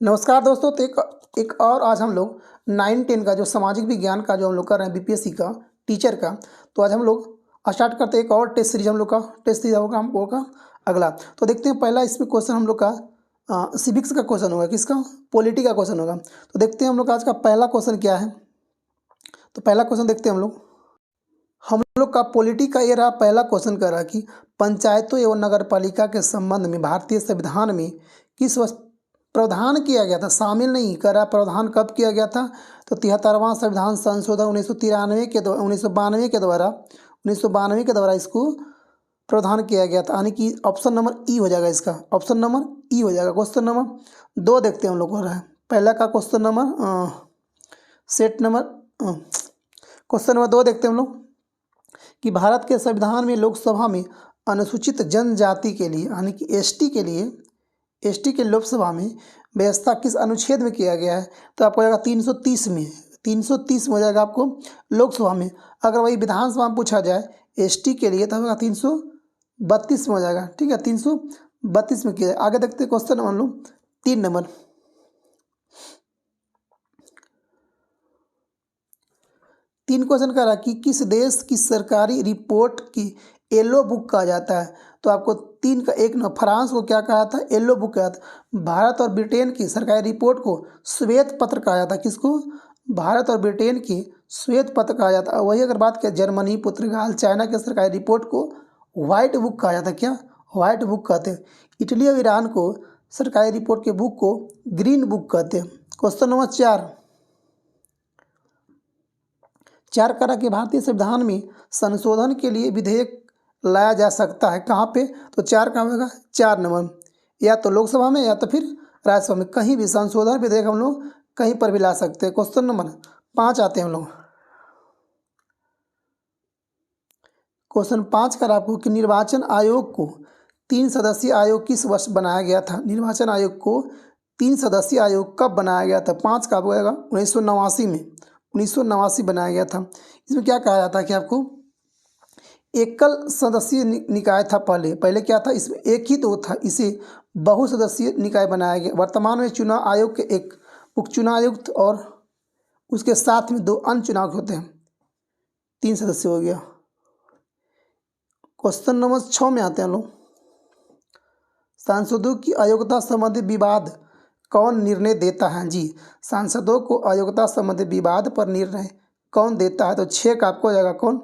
नमस्कार दोस्तों। तो एक और आज हम लोग 9-10 का जो सामाजिक विज्ञान का जो हम लोग कर रहे हैं बीपीएससी का टीचर का। तो आज हम लोग स्टार्ट करते हैं एक और टेस्ट सीरीज। हम लोग का टेस्ट सीरीज होगा अगला। तो देखते हैं पहला इसमें क्वेश्चन हम लोग का सिविक्स का क्वेश्चन होगा, किसका, पॉलिटी का क्वेश्चन होगा। तो देखते हैं हम लोग का आज का पहला क्वेश्चन क्या है। तो पहला क्वेश्चन देखते हैं हम लोग का पॉलिटी का ये रहा। पहला क्वेश्चन कर रहा कि पंचायतों एवं नगर पालिका के संबंध में भारतीय संविधान में किस वर्ष प्रावधान किया गया था। शामिल नहीं कर रहा, प्रावधान कब किया गया था। तो 73वां संविधान संशोधन 1993 के 1992 के द्वारा इसको प्रावधान किया गया था। यानी कि ऑप्शन नंबर ई हो जाएगा इसका, ऑप्शन नंबर ई हो जाएगा। क्वेश्चन नंबर 2 देखते हैं हम लोग हो रहा है। पहला का question number set number question number 2 देखते हैं हम लोग कि भारत के संविधान में लोकसभा में अनुसूचित जनजाति के लिए यानी कि एसटी के लोकसभा में व्यवस्था किस अनुच्छेद में किया गया है। तो आपको जाएगा 330 में, 330 में हो जाएगा आपको लोकसभा में। अगर वही विधानसभा में पूछा जाए एसटी के लिए तो होगा 332 में हो जाएगा। ठीक है, 332 में किया जाए। आगे देखते हैं क्वेश्चन नंबर लो 3 नंबर। तीन क्वेश्चन का रहा कि किस देश की सरकारी रिपोर्ट की येलो बुक कहा जाता है। तो आपको 3 का 1 नंबर। फ्रांस को क्या कहा था, येलो बुक कहा था। भारत और ब्रिटेन की सरकारी रिपोर्ट को श्वेत पत्र कहा जाता है। किसको, भारत और ब्रिटेन की श्वेत पत्र कहा जाता है। वही अगर बात करें जर्मनी, पुर्तगाल, चाइना के सरकारी रिपोर्ट को व्हाइट बुक कहा जाता है। क्या, व्हाइट बुक कहते हैं। इटली और ईरान को सरकारी रिपोर्ट के बुक को ग्रीन बुक कहते हैं। क्वेश्चन नंबर 4 करा कि भारतीय संविधान में संशोधन के लिए विधेयक लाया जा सकता है कहाँ पे। तो 4 का होगा 4 नंबर, या तो लोकसभा में या तो फिर राज्यसभा में, कहीं भी संशोधन विधेयक हम लोग कहीं पर भी ला सकते हैं। क्वेश्चन नंबर 5 आते हैं हम लोग। क्वेश्चन 5 का आपको कि निर्वाचन आयोग को 3 सदस्यीय आयोग किस वर्ष बनाया गया था। निर्वाचन आयोग को 3 सदस्यीय आयोग कब बनाया गया था। 5 का होगा 1989 में, 1989 बनाया गया था। इसमें क्या कहा जाता है कि आपको एकल सदस्यीय निकाय था। पहले क्या था, इसमें एक ही तो था, इसे बहुसदस्यीय निकाय बनाया गया। वर्तमान में चुनाव आयोग के एक उप चुनाव आयुक्त और उसके साथ में 2 अन्य चुनाव होते हैं। 3 सदस्य हो गया। क्वेश्चन नंबर 6 में आते हैं लोग। सांसदों की अयोग्यता संबंधी विवाद कौन निर्णय देता है। जी, सांसदों को अयोग्यता संबंधी विवाद पर निर्णय कौन देता है। तो 6 का आपको हो जाएगा कौन,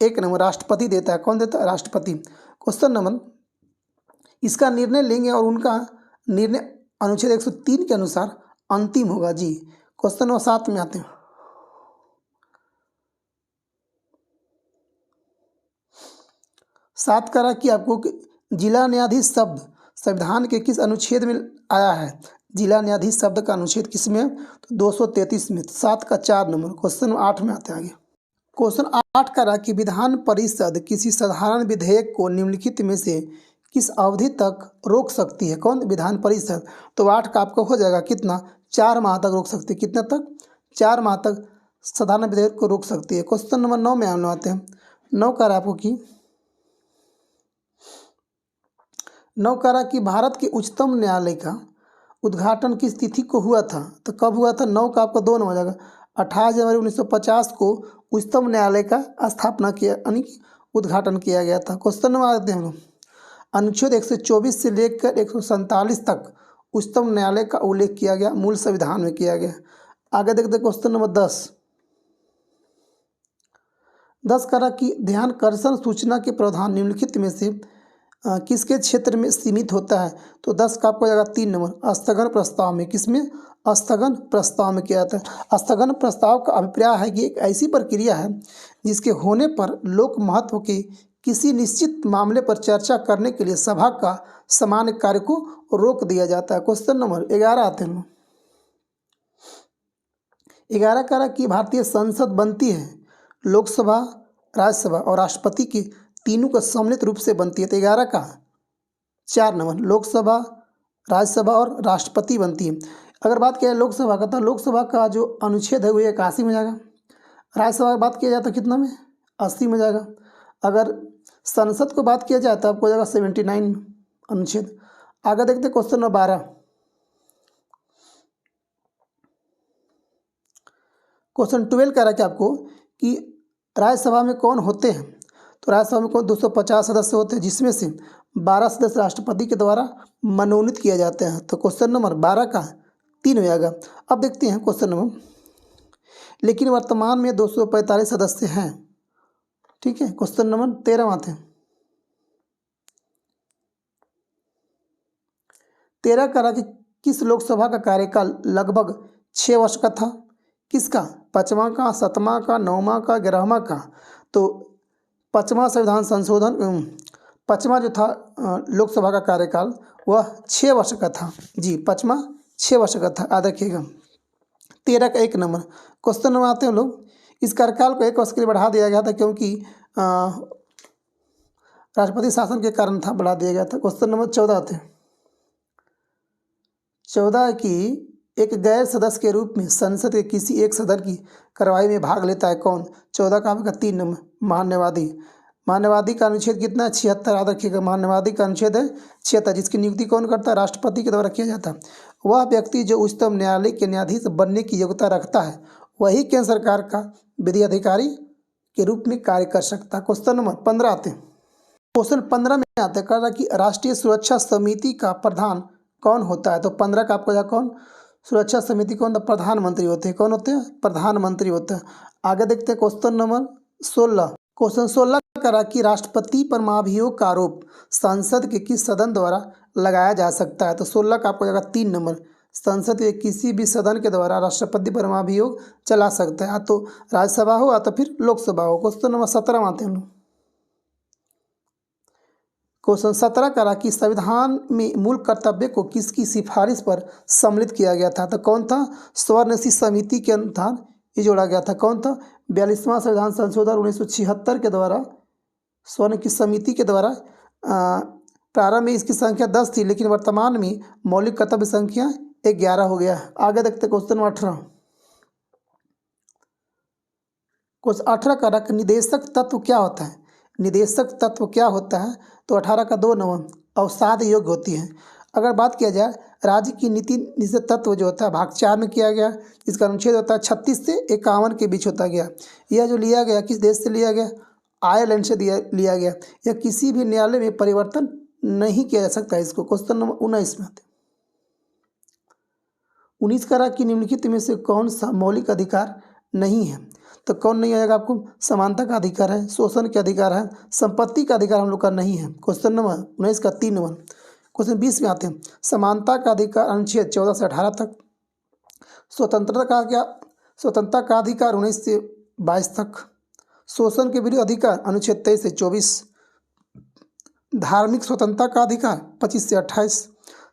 1 नंबर, राष्ट्रपति देता है। कौन देता है, राष्ट्रपति। क्वेश्चन नंबर, इसका निर्णय लेंगे और उनका निर्णय अनुच्छेद 103 के अनुसार अंतिम होगा। जी, क्वेश्चन नंबर 7 में आते हैं। सात करा कि आपको जिला न्यायाधीश शब्द संविधान के किस अनुच्छेद में आया है। जिला न्यायाधीश शब्द का अनुच्छेद किस में, तो 233 में। 7 का 4 नंबर। क्वेश्चन 8 में आते हैं आगे। क्वेश्चन 8 का रहा कि विधान परिषद किसी साधारण विधेयक को निम्नलिखित में से किस अवधि तक रोक सकती है। कौन, विधान परिषद। तो 8 का आपको हो जाएगा कितना, 4 माह तक रोक सकती है। कितने तक, 4 माह तक साधारण विधेयक को रोक सकती है। क्वेश्चन नंबर 9 में हम लोग आते हैं। 9 का आपको कि 9 करा कि भारत के उच्चतम न्यायालय का उद्घाटन किस तिथि को हुआ था। तो कब हुआ था, 9 का आपका 2 नंबर हो जाएगा। 28 जनवरी 1950 को उच्चतम न्यायालय का स्थापना किया यानी कि उद्घाटन किया गया था। क्वेश्चन नंबर आते हैं हम लोग। अनुच्छेद 124 से लेकर 147 तक उच्चतम न्यायालय का उल्लेख किया गया, मूल संविधान में किया गया। आगे देखते क्वेश्चन नंबर 10 करा कि ध्यानाकर्षण सूचना के प्रावधान निम्नलिखित में से किसके क्षेत्र में सीमित होता है। तो 10 का आपको जाएगा 3 नंबर, स्थगन प्रस्ताव में। किसमें, स्थगन प्रस्ताव में किया जाता है। स्थगन प्रस्ताव का अभिप्राय है कि एक ऐसी प्रक्रिया है जिसके होने पर लोक महत्व के किसी निश्चित मामले पर चर्चा करने के लिए सभा का सामान्य कार्य को रोक दिया जाता है। क्वेश्चन नंबर 11 आते हैं। 11 करा कि भारतीय संसद बनती है लोकसभा, राज्यसभा और राष्ट्रपति के तीनों का सम्मिलित रूप से बनती है। तो 11 का 4 नंबर, लोकसभा, राज्यसभा और राष्ट्रपति बनती है। अगर बात किया जाए लोकसभा का, तो लोकसभा का जो अनुच्छेद है वो 81 में जाएगा। राज्यसभा की बात किया जाए तो कितना में, 80 में जाएगा। अगर संसद को बात किया जाए तो आपको जाएगा 79 अनुच्छेद। आगे देखते क्वेश्चन नंबर 12। क्वेश्चन 12 कह रहा है कि आपको कि राज्यसभा में कौन होते हैं। तो राज्यसभा में कौन 250 सदस्य होते हैं, जिसमें से 12 सदस्य राष्ट्रपति के द्वारा मनोनीत किए जाते हैं। तो क्वेश्चन नंबर 12 का 3 हो जाएगा। अब देखते हैं क्वेश्चन नंबर, लेकिन वर्तमान में 245 सदस्य हैं। ठीक है, क्वेश्चन नंबर 13 आते हैं। 13 कह रहा कि किस लोकसभा का कार्यकाल लगभग 6 वर्ष का था। किसका? 5वां का, 7वां का, 9वां का, 11वां का। तो 5वां संविधान संशोधन 5वां जो था लोकसभा का कार्यकाल वह 6 वर्ष का था। जी 5वां 6 वर्ष का था, याद रखिएगा। 13 का 1 नंबर। क्वेश्चन नंबर आते हैं हम लोग, इस कार्यकाल को 1 वर्ष के लिए बढ़ा दिया गया था क्योंकि राष्ट्रपति शासन के कारण था, बढ़ा दिया गया था। क्वेश्चन नंबर 14 आते हैं। 14 की एक गैर सदस्य के रूप में संसद के किसी एक सदन की कार्रवाई में भाग लेता है कौन। 14 का आपका 3 नंबर, मान्यवादी। मान्यवादी का अनुच्छेद कितना है? 76, याद रखिएगा। मान्यवादी का अनुच्छेद है 76, जिसकी नियुक्ति कौन करता है? राष्ट्रपति के द्वारा किया जाता है। वह व्यक्ति जो उच्चतम न्यायालय के न्यायाधीश बनने की योग्यता रखता है वही केंद्र सरकार का विधि अधिकारी के रूप में कार्य कर सकता है। क्वेश्चन नंबर 15 आते हैं। क्वेश्चन 15 में आते हैं, कह रहा कि राष्ट्रीय सुरक्षा समिति का प्रधान कौन होता है। तो 15 का आपको कौन सुरक्षा समिति कौन? प्रधानमंत्री होते हैं। कौन होते हैं? प्रधानमंत्री होते हैं। आगे देखते हैं क्वेश्चन नंबर 16। क्वेश्चन 16 करा कि राष्ट्रपति पर महाभियोग का आरोप संसद के किस सदन द्वारा लगाया जा सकता है। तो 16 का आपको जाएगा 3 नंबर। संसद के किसी भी सदन के द्वारा राष्ट्रपति पर महाभियोग चला सकता है, या तो राज्यसभा हो या तो फिर लोकसभा हो। क्वेश्चन नंबर 17 आते हैं हम लोग। क्वेश्चन 17 करा कि संविधान में मूल कर्तव्य को किसकी सिफारिश पर सम्मिलित किया गया था। तो कौन था? स्वर्ण समिति के अनुसार ये जोड़ा गया था। कौन था? 42वां संविधान संशोधन 1976 के द्वारा स्वर्ण की समिति के द्वारा प्रारंभ में इसकी संख्या 10 थी, लेकिन वर्तमान में मौलिक कर्तव्य संख्या 11 हो गया है। आगे देखते क्वेश्चन 18। क्वेश्चन 18 करा कि निदेशक तत्व क्या होता है। निदेशक तत्व क्या होता है? तो 18 का 2 नंबर, अवसाद योग्य होती है। अगर बात किया जाए राज्य की नीति निदेशक तत्व जो होता है भाग 4 में किया गया, इसका अनुच्छेद होता है 36 से 51 के बीच होता गया। यह जो लिया गया किस देश से लिया गया? आयरलैंड से लिया गया। यह किसी भी न्यायालय में परिवर्तन नहीं किया जा सकता। इसको क्वेश्चन नंबर 19 में आते 19 करा कि निम्नलिखित में से कौन सा मौलिक अधिकार नहीं है। तो कौन नहीं आएगा आपको? समानता का अधिकार है, शोषण के अधिकार है, संपत्ति का अधिकार हम लोग का नहीं है। क्वेश्चन नंबर 19 का 3 नंबर। क्वेश्चन 20 में आते हैं, समानता का अधिकार अनुच्छेद 14 से 18 तक। स्वतंत्रता का क्या? स्वतंत्रता का अधिकार 19 से 22 तक। शोषण के विरुद्ध अधिकार अनुच्छेद 23 से 24। धार्मिक स्वतंत्रता का अधिकार 25 से 28।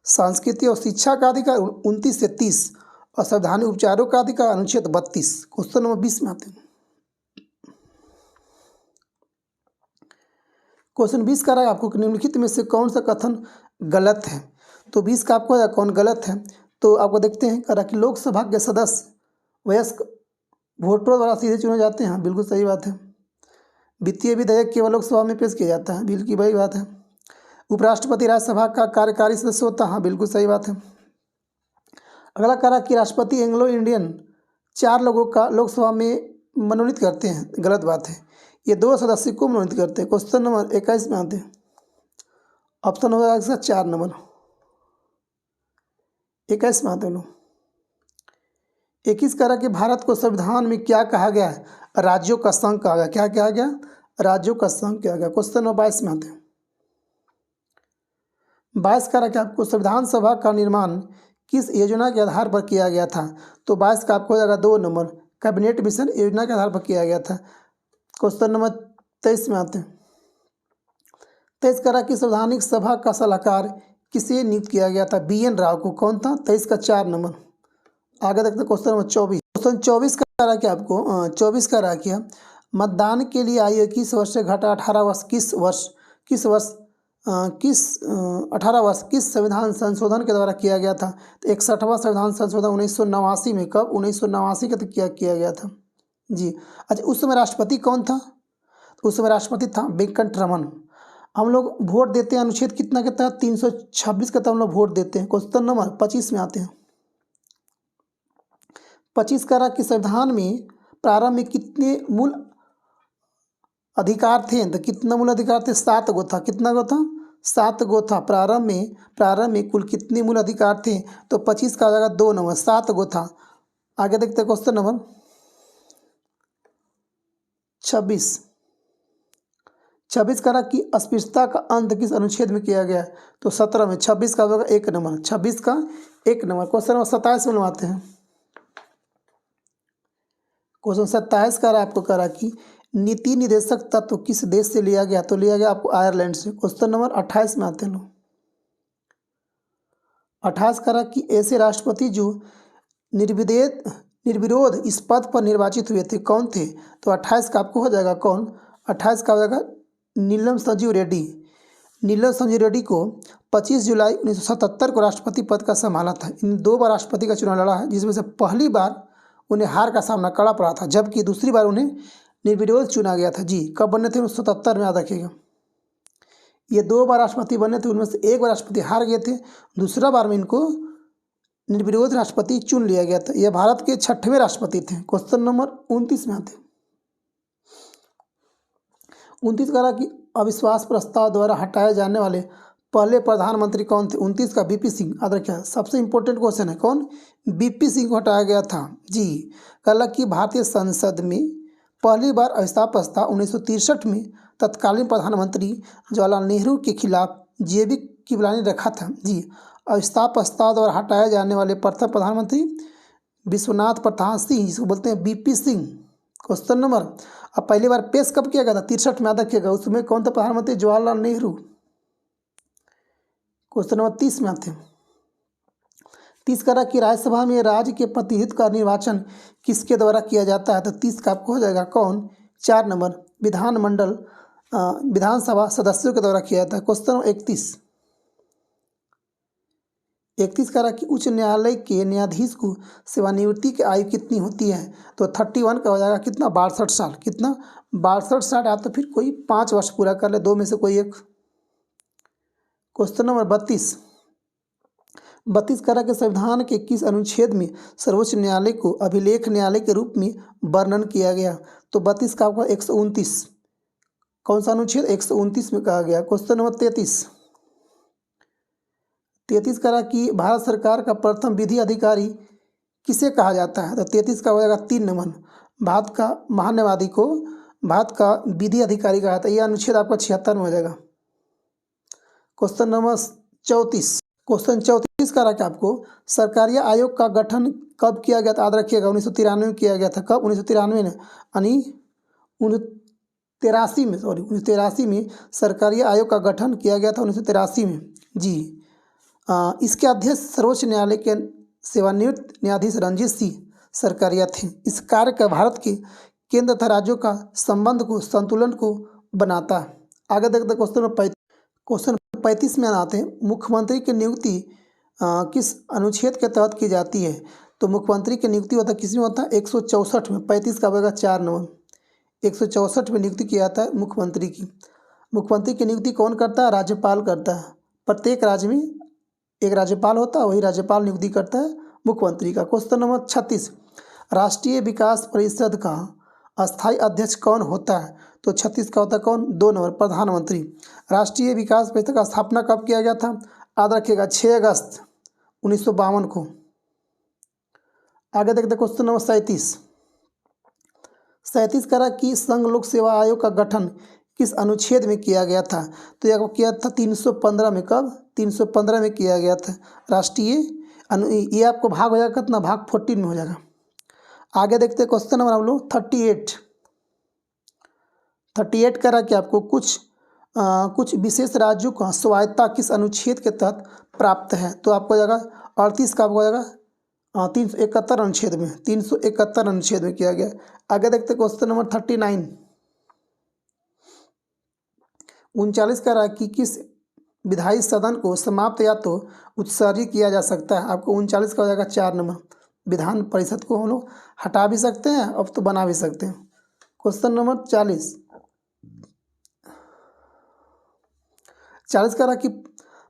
सांस्कृतिक और शिक्षा का अधिकार 29 से 30। और संवैधानिक उपचारों का अधिकार अनुच्छेद 32। क्वेश्चन नंबर 20 में आते हैं। क्वेश्चन 20 का रहा है आपको निम्नलिखित में से कौन सा कथन गलत है। तो 20 का आपको कौन गलत है, तो आपको देखते हैं करा कि लोकसभा के सदस्य वयस्क वोटरों द्वारा सीधे चुने जाते हैं। बिल्कुल सही बात है। वित्तीय विधेयक केवल लोकसभा में पेश किया जाता है। बिल्कुल वही बात है। उपराष्ट्रपति राज्यसभा का कार्यकारी सदस्य होता है। हाँ बिल्कुल सही बात है। अगला करा कि राष्ट्रपति एंग्लो इंडियन 4 लोगों का लोकसभा में मनोनीत करते हैं। गलत बात है। ये 2 सदस्य को मनोनीत करते हैं। क्वेश्चन नंबर 21 में आते हैं। ऑप्शन होगा इसका 4 नंबर। 21 में आते हैं लोग। 21 करा कि भारत को संविधान में क्या कहा गया है? राज्यों का संघ कहा गया। क्या कहा गया? राज्यों का संघ कहा गया। क्वेश्चन नंबर 22 में आते हैं। 22 करा कि आपको संविधान सभा का निर्माण किस योजना के आधार पर किया गया था। तो 22 का आपको हो जाएगा 2 नंबर, कैबिनेट मिशन योजना के आधार पर किया गया था। क्वेश्चन नंबर 23 में आते हैं। 23 करा कि संवैधानिक सभा का सलाहकार किसे नियुक्त किया गया था? BN राव को। कौन था? 23 का 4 नंबर। आगे देखते हैं क्वेश्चन नंबर 24। क्वेश्चन 24 का रहा कि आपको 24 का रहा किया मतदान के लिए आयु 21 वर्ष से घटा 18 वर्ष किस 18 वर्ष किस संविधान संशोधन के द्वारा किया गया था। तो 61वां संविधान संशोधन 1989 में। कब? 1989 का तो किया गया था जी। अच्छा, उस समय राष्ट्रपति कौन था? तो उस समय राष्ट्रपति था वेंकट रमन। हम लोग वोट देते हैं अनुच्छेद कितना के तहत? 326 के तहत हम लोग वोट देते हैं। क्वेश्चन नंबर 25 में आते हैं। 25 का रहा कि संविधान में प्रारंभ में कितने मूल अधिकार थे? तो कितना मूल अधिकार थे? 7 गो था। कितना गो था? 7 गो था। प्रारंभ में कुल कितने मूल अधिकार थे? तो 25 का हो जाएगा 2 नंबर, 7 गो था। आगे देखते हैं क्वेश्चन नंबर 26। 26 कह रहा कि अस्पृश्यता का अंत किस अनुच्छेद में किया गया? तो 17 में। 26 का होगा 1 नंबर, 26 का 1 नंबर। क्वेश्चन नंबर 27 में बनवाते हैं। क्वेश्चन 27 कह रहा है, आपको कह रहा कि नीति निदेशक तत्व किस देश से लिया गया? तो लिया गया आपको आयरलैंड से। क्वेश्चन नंबर 28 में आते हैं लोग। 28 कह रहा कि ऐसे राष्ट्रपति जो निर्विरोध इस पद पर निर्वाचित हुए थे कौन थे? तो 28 का आपको हो जाएगा कौन? 28 का हो जाएगा नीलम संजीव रेड्डी। नीलम संजीव रेड्डी को 25 जुलाई 1977 को राष्ट्रपति पद का संभाला था। इन 2 बार राष्ट्रपति का चुनाव लड़ा है, जिसमें से पहली बार उन्हें हार का सामना करना पड़ा था, जबकि दूसरी बार उन्हें निर्विरोध चुना गया था। जी, कब बने थे? 1977 में, याद रखिएगा। ये 2 बार राष्ट्रपति बने थे, उनमें से एक बार राष्ट्रपति हार गए थे, दूसरा बार में इनको निर्विरोध राष्ट्रपति चुन लिया गया था। यह भारत के 6वें राष्ट्रपति थे। क्वेश्चन नंबर 29 में आते हैं। 29 कह रहा कि अविश्वास प्रस्ताव द्वारा हटाए जाने वाले पहले प्रधानमंत्री कौन थे? 29 का बीपी सिंह। याद रखिए, सबसे इंपॉर्टेंट क्वेश्चन है। कौन? बीपी सिंह को हटाया गया था। जी, कह कि भारतीय संसद में पहली बार अविश्वास प्रस्ताव 1963 में तत्कालीन प्रधानमंत्री जवाहरलाल नेहरू के खिलाफ जेबी कृपलानी ने रखा था। जी, अविश्वास प्रस्ताव द्वारा हटाए जाने वाले प्रथम प्रधानमंत्री विश्वनाथ प्रताप सिंह, जिसको बोलते हैं बीपी सिंह। क्वेश्चन नंबर, अब पहली बार पेश कब किया गया था? 63 में। याद रखिएगा, उसमें कौन था प्रधानमंत्री? जवाहरलाल नेहरू। क्वेश्चन नंबर 30 में आते हैं। 30 कह रहा कि राज्यसभा में राज्य के प्रतिनिधित्व का निर्वाचन किसके द्वारा किया जाता है? तो 30 का आपको हो जाएगा कौन? 4 नंबर, विधानसभा सदस्यों के द्वारा किया जाता है। Question number 31। 31 कह रहा कि उच्च न्यायालय के न्यायाधीश को सेवानिवृत्ति की आयु कितनी होती है? तो 31 का हो जाएगा कितना? 62 साल। कितना? 62 साल। या तो फिर कोई 5 वर्ष पूरा कर ले, 2 में से कोई एक। Question number 32। 32 कह रहा कि संविधान के किस अनुच्छेद में सर्वोच्च न्यायालय को अभिलेख न्यायालय के रूप में वर्णन किया गया? तो 32 का आपका 129। कौन सा अनुच्छेद? 129 में कहा गया। Question number 33। 33 कह रहा कि भारत सरकार का प्रथम विधि अधिकारी किसे कहा जाता है? तो 33 का हो जाएगा 3 नंबर, भारत का महान्यायवादी को भारत का विधि अधिकारी कहा जाता है। यह अनुच्छेद आपका 76 में हो जाएगा। Question number 34। क्वेश्चन 34 कह रहा कि आपको सरकारिया आयोग का गठन कब किया गया था? याद रखिएगा, 1993 में किया गया था। कब? 1993 में, यानी 1983 में, 1983 में सरकारिया आयोग का गठन किया गया था, 1983 में। जी, इसके अध्यक्ष सर्वोच्च न्यायालय के सेवानिवृत्त न्यायाधीश रंजीत सिंह सरकारिया थे। इस कार्य का भारत के केंद्र तथा राज्यों का संबंध को संतुलन को बनाता है। आगे देखते क्वेश्चन 35 में आते हैं। मुख्यमंत्री की नियुक्ति किस अनुच्छेद के तहत की जाती है? तो मुख्यमंत्री की नियुक्ति होता है किस में होता है? 164 में। 35 का होगा 4 नंबर, 164 में नियुक्ति किया जाता है मुख्यमंत्री की। मुख्यमंत्री की नियुक्ति कौन करता है? राज्यपाल करता है। प्रत्येक राज्य में एक राज्यपाल होता है, वही राज्यपाल नियुक्ति करता है मुख्यमंत्री का। Question number 36। राष्ट्रीय विकास परिषद का अस्थायी अध्यक्ष कौन होता है? तो 36 का होता है कौन? 2 नंबर, प्रधानमंत्री। राष्ट्रीय विकास परिषद का स्थापना कब किया गया था? याद रखिएगा 6 अगस्त 1952 को। आगे देखते क्वेश्चन नंबर 37। 37 कह रहा कि संघ लोक सेवा आयोग का गठन किस अनुच्छेद में किया गया था? तो यह किया था 315 में। कब? 315 में किया गया था। ये आपको भाग हो जाएगा कितना? भाग 14 में हो जाएगा। आगे देखते हैं क्वेश्चन नंबर हम लोग 38। 38 कह रहा कि आपको कुछ विशेष राज्यों का स्वायत्तता किस अनुच्छेद के तहत प्राप्त है? तो आपको हो जाएगा 38 का आपको हो जाएगा 371 अनुच्छेद में, 371 अनुच्छेद में किया गया। आगे देखते हैं क्वेश्चन नंबर 39। 39 कह रहा है कि किस विधायी सदन को समाप्त या तो उत्सर्जित किया जा सकता है? आपको 39 का हो जाएगा 4 नंबर। विधान परिषद को हम लोग हटा भी सकते हैं, अब तो बना भी सकते हैं। Question number 40। 40 कह रहा कि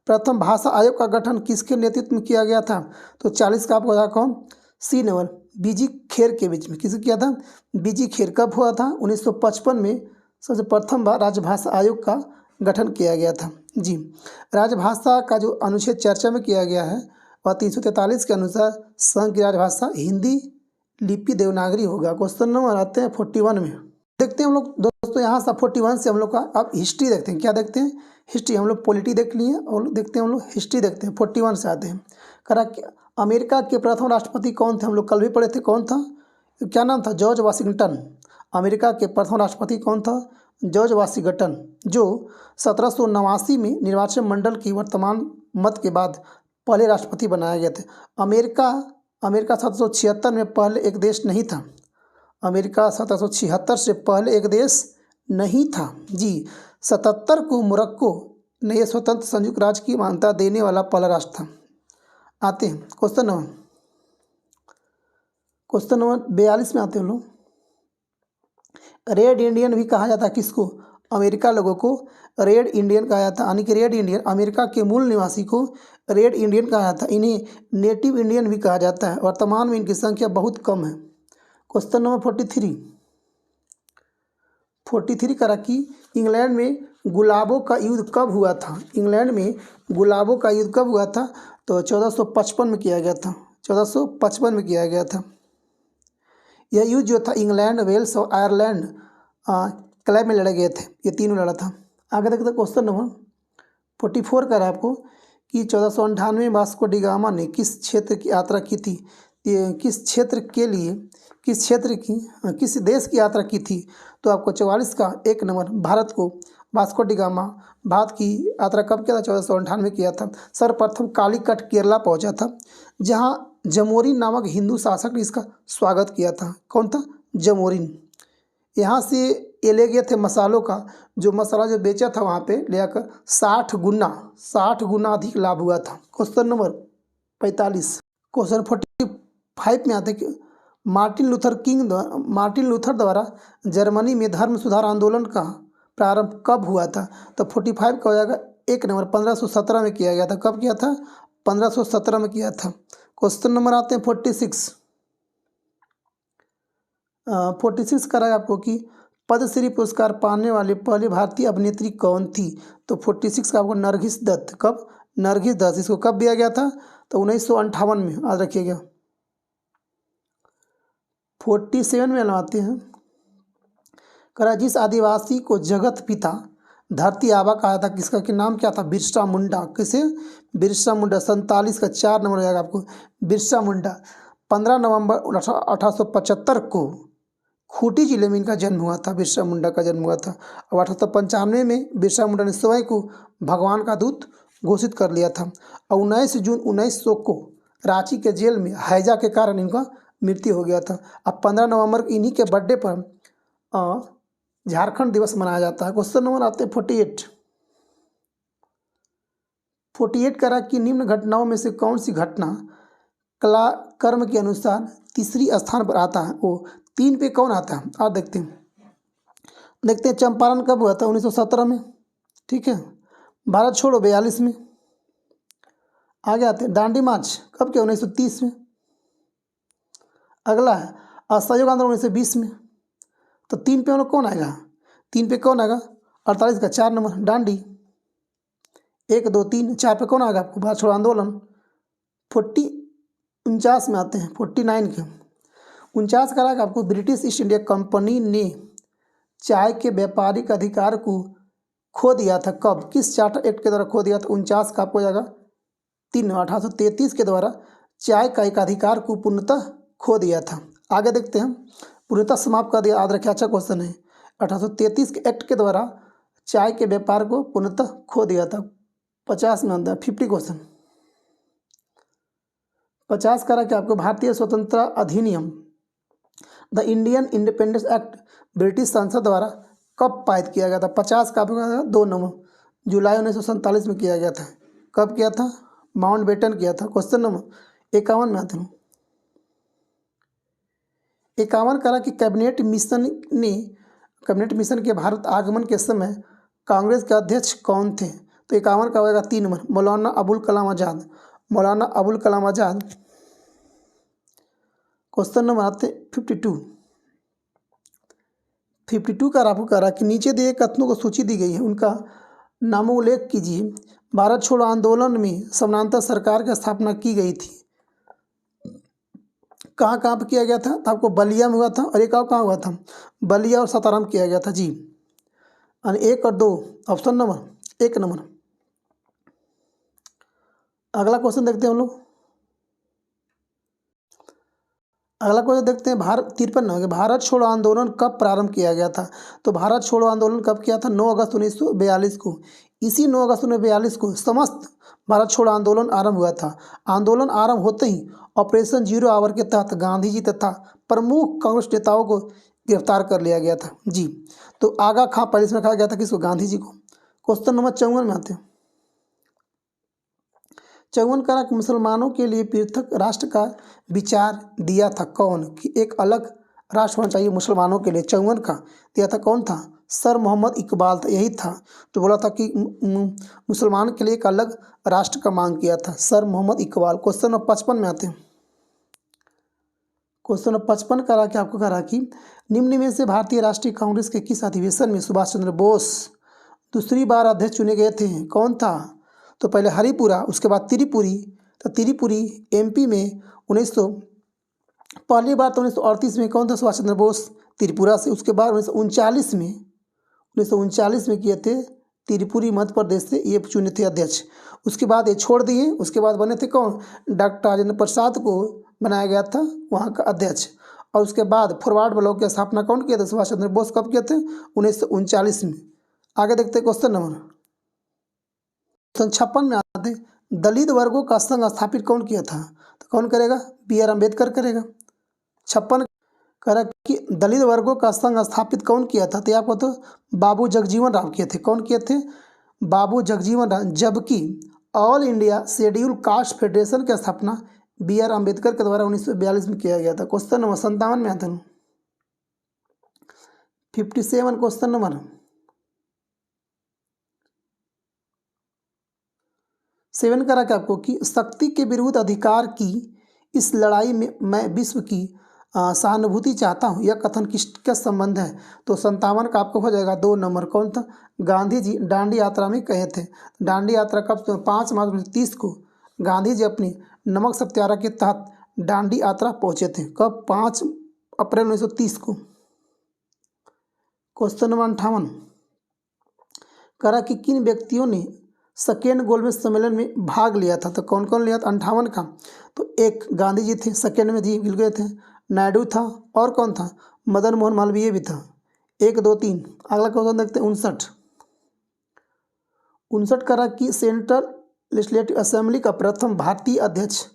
प्रथम भाषा आयोग का गठन किसके नेतृत्व में किया गया था? तो 40 का आपको हो जाएगा कौन? सी नंबर बीजी खेर के बीच में, किसे किया था? बीजी खेर। कब हुआ था? 1955 में सबसे प्रथम बार राजभाषा आयोग का गठन किया गया था। जी, राजभाषा का जो अनुच्छेद चर्चा में किया गया है वह 343 के अनुसार संघ की राजभाषा हिंदी लिपि देवनागरी होगा। क्वेश्चन नंबर आते हैं 41 में। देखते हैं हम लोग दोस्तों यहाँ से 41 से हम लोग का अब हिस्ट्री देखते हैं। क्या देखते हैं? हिस्ट्री। हम लोग पॉलिटी देख लिए और देखते हैं हम लोग हिस्ट्री देखते हैं। 41 से आते हैं। करा अमेरिका के प्रथम राष्ट्रपति कौन थे? हम लोग कल भी पढ़े थे। कौन था? क्या नाम था? George Washington. अमेरिका के प्रथम राष्ट्रपति कौन था? जॉर्ज वाशिंगटन, जो 1789 में निर्वाचन मंडल की वर्तमान मत के बाद पहले राष्ट्रपति बनाए गए थे। अमेरिका 1776 में पहले एक देश नहीं था। अमेरिका 1776 से पहले एक देश नहीं था। जी, 77 को मोरक्को नए स्वतंत्र संयुक्त राज्य की मान्यता देने वाला पहला राष्ट्र था। आते हैं क्वेश्चन नंबर 42 में आते हैं लोग। रेड इंडियन भी कहा जाता है किसको? अमेरिका लोगों को रेड इंडियन कहा जाता है। यानी कि रेड इंडियन, अमेरिका के मूल निवासी को रेड इंडियन कहा जाता है। इन्हें नेटिव इंडियन भी कहा जाता है। वर्तमान में इनकी संख्या बहुत कम है। क्वेश्चन नंबर 43 करा कि इंग्लैंड में गुलाबों का युद्ध कब हुआ था? इंग्लैंड में गुलाबों का युद्ध कब हुआ था? तो 1455 में किया गया था। 1455 में किया गया था। यह युद्ध जो था इंग्लैंड, वेल्स और आयरलैंड क्लब में लड़े गए थे। ये तीनों लड़ा था। आगे देखते हैं क्वेश्चन नंबर 44 कर आपको कि 1498 में वास्को डी गामा ने किस क्षेत्र की यात्रा की थी? किस देश की यात्रा की थी? तो आपको 44 का 1 नंबर भारत को वास्को डी गामा भारत की यात्रा कब किया था? 1498 किया था। सर्वप्रथम कालीकट केरला पहुंचा था, जहां जमोरिन नामक हिंदू शासक ने इसका स्वागत किया था। कौन था? जमोरिन। यहाँ से ये ले गए थे मसालों का, जो मसाला जो बेचा था वहाँ पे ले आकर 60 गुना अधिक लाभ हुआ था। Question number 45। क्वेश्चन 45 में आते कि मार्टिन लूथर द्वारा जर्मनी में धर्म सुधार आंदोलन का प्रारंभ कब हुआ था? तो 45 का हो जाएगा 1 नंबर 1517 में किया गया था। कब किया था? 1517 में किया था। क्वेश्चन नंबर आते हैं 46 करा आपको कि पद्मश्री पुरस्कार पाने वाली पहली भारतीय अभिनेत्री कौन थी? तो 46 का आपको नरगिस दत्त। कब? नरगिस दत्त। इसको कब दिया गया था? तो 1958 में। याद रखिएगा। 47 में आते हैं। करा जिस आदिवासी को जगत पिता धरती आबा कहा था, किसका कि नाम क्या था? बिरसा मुंडा। किसे? बिरसा मुंडा। 47 का 4 नंबर हो जाएगा आपको। बिरसा मुंडा 15 नवंबर 1875 को खूंटी जिले में इनका जन्म हुआ था। बिरसा मुंडा का जन्म हुआ था। और 1895 में बिरसा मुंडा ने स्वयं को भगवान का दूत घोषित कर लिया था। और 19 जून 1900 को रांची के जेल में हैजा के कारण इनका मृत्यु हो गया था। अब 15 नवंबर इन्हीं के बर्थडे पर झारखंड दिवस मनाया जाता है। क्वेश्चन नंबर आते हैं 48 करा कि निम्न घटनाओं में से कौन सी घटना कला कर्म के अनुसार तीसरी स्थान पर आता है? वो 3 पे कौन आता है? आप देखते हैं चंपारण कब हुआ था? 1917 में। ठीक है। भारत छोड़ो 42 में। आगे आते हैं दांडी मार्च कब किया? 1930 में। अगला है असहयोग आंदोलन 1920 में। तो 3 पे हम लोग कौन आएगा? 3 पे कौन आएगा? 48 का 4 नंबर दांडी। 1 2 3 4 पे कौन आएगा आपको? भारत छोड़ो आंदोलन। 49 में आते हैं। 49 के 49 का आएगा आपको ब्रिटिश ईस्ट इंडिया कंपनी ने चाय के व्यापारिक अधिकार को खो दिया था। कब? किस चार्टर एक्ट के द्वारा खो दिया था? 49 का आपको हो जाएगा 3 1833 के द्वारा चाय का एक अधिकार को पूर्णतः खो दिया था। आगे देखते हैं। पूर्णतः समाप्त कर दिया। याद रखिए, अच्छा क्वेश्चन है। 1833 के एक्ट के द्वारा चाय के व्यापार को पूर्णतः खो दिया था। 50 में आता है 50 क्वेश्चन। 50 करा कि आपको भारतीय स्वतंत्रता अधिनियम the Indian independence act British संसद द्वारा कब पारित किया गया था? 50 का आपको 2 नंबर जुलाई 1947 में किया गया था। कब किया था? माउंटबेटन किया था। क्वेश्चन नंबर 51 में आते हैं। 51 करा कि कैबिनेट मिशन के भारत आगमन के समय कांग्रेस के अध्यक्ष कौन थे? तो 51 का होगा 3 number Maulana Abul Kalam Azad. Maulana Abul Kalam Azad question number आते 52 का आपको कह रहा कि नीचे दिए कथनों को सूची दी गई है, उनका नामोल्लेख कीजिए। भारत छोड़ो आंदोलन में समानांतर सरकार की स्थापना की गई थी। कहाँ कहाँ पर किया गया था? तो आपको बलिया में हुआ था, और एक और कहाँ हुआ था? बलिया और सासाराम किया गया था जी। और 1 और 2 ऑप्शन नंबर 1 नंबर। अगला क्वेश्चन देखते हैं हम लोग। अगला क्वेश्चन देखते हैं, भारत 53 हो गया। भारत छोड़ो आंदोलन कब प्रारंभ किया गया था? तो भारत छोड़ो आंदोलन कब किया था? 9 अगस्त 1942 को। इसी 9 अगस्त 1942 को समस्त भारत छोड़ो आंदोलन आरंभ हुआ था। आंदोलन आरंभ होते ही ऑपरेशन जीरो आवर के तहत गांधी जी तथा प्रमुख कांग्रेस नेताओं को गिरफ्तार कर लिया गया था जी। तो आगा खां पहले इसमें कहा गया था किसको? गांधी जी को। क्वेश्चन नंबर 54 में आते हैं। 54 करा कि मुसलमानों के लिए पृथक राष्ट्र का विचार दिया था कौन? कि एक अलग राष्ट्र होना चाहिए मुसलमानों के लिए। 54 का दिया था कौन था? सर मोहम्मद इकबाल था। यही था जो बोला था कि मुसलमान के लिए एक अलग राष्ट्र का मांग किया था, sir Mohammad Iqbal. Question number 55 में आते हैं। क्वेश्चन नंबर 55 करा कि आपको करा कि निम्न में से भारतीय राष्ट्रीय कांग्रेस के किस अधिवेशन में सुभाष चंद्र बोस दूसरी बार अध्यक्ष चुने गए थे? कौन था? तो पहले हरिपुरा, उसके बाद त्रिपुरी। तो त्रिपुरी एमपी में 1900 पहली बार तो 1938 में कौन था? सुभाष चंद्र बोस, त्रिपुरा से। उसके बाद 1939 में किए थे त्रिपुरी मध्य प्रदेश से, ये चुने थे अध्यक्ष। उसके बाद ये छोड़ दिए। उसके बाद बने थे कौन? डॉक्टर राजेंद्र प्रसाद को बनाया गया था वहाँ का अध्यक्ष। और उसके बाद फॉरवर्ड ब्लॉक की स्थापना कौन किया था? सुभाष चंद्र बोस। कब किए थे? 1939 में। आगे देखते हैं क्वेश्चन नंबर 56 में आते हैं। दलित वर्गों का संघ स्थापित कौन किया था? तो कौन करेगा? B.R. अम्बेडकर करेगा। 56 करा कि दलित वर्गों का संघ स्थापित कौन किया था? तो आपको तो बाबू जगजीवन राम किए थे। कौन किए थे? बाबू जगजीवन राम। जबकि all India schedule caste federation की स्थापना B.R. अम्बेडकर के द्वारा 1942 में किया गया था। क्वेश्चन नंबर 57 में आता है 57। क्वेश्चन नंबर 7 करा कि आपको कि शक्ति के विरुद्ध अधिकार की इस लड़ाई में मैं विश्व की सहानुभूति चाहता हूँ, यह कथन किसका संबंध है? तो 57 का आपको हो जाएगा 2 नंबर। कौन था? गांधी जी दांडी यात्रा में कहे थे। दांडी यात्रा कब? 5 मार्च 1930 को गांधी जी अपनी नमक सत्याग्रह के तहत दांडी यात्रा पहुँचे थे। कब? 5 अप्रैल 1930 को। क्वेश्चन नंबर 58 करा कि किन व्यक्तियों ने सेकेंड गोलमेज सम्मेलन में भाग लिया था? तो कौन कौन लिया था 58 का? तो एक गांधी जी थे, सेकेंड में जी मिल गए थे। नायडू था, और कौन था? मदन मोहन मालवीय भी था। 1 2 3। अगला क्वेश्चन देखते हैं 59 करा कि सेंट्रल लेजिस्लेटिव असेंबली का प्रथम भारतीय अध्यक्ष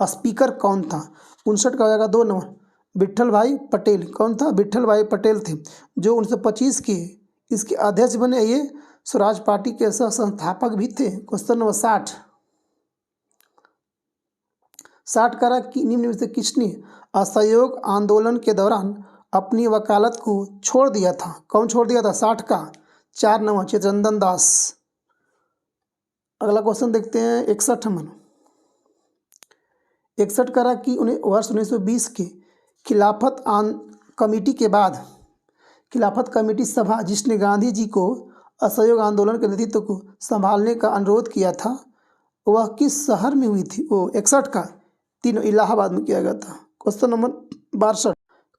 स्पीकर कौन था? 59 का हो जाएगा 2 नंबर। विट्ठल भाई पटेल। कौन था? विट्ठल भाई पटेल थे, जो 1925 के इसके अध्यक्ष बने। ये स्वराज पार्टी के सह संस्थापक भी थे। क्वेश्चन नंबर 60 करा कि निम्न में से किसने असहयोग आंदोलन के दौरान अपनी वकालत को छोड़ दिया था? कौन छोड़ दिया था? 60 का 4 नंबर चित्तरंजन दास। अगला क्वेश्चन देखते हैं 61 नंबर। 61 करा कि उन्हें वर्ष 1920 के खिलाफत कमेटी के बाद खिलाफत कमेटी सभा जिसने गांधी जी को असहयोग आंदोलन के नेतृत्व को संभालने का अनुरोध किया था, वह किस शहर में हुई थी? वो 61 का 3 इलाहाबाद में किया गया था। Question number 62।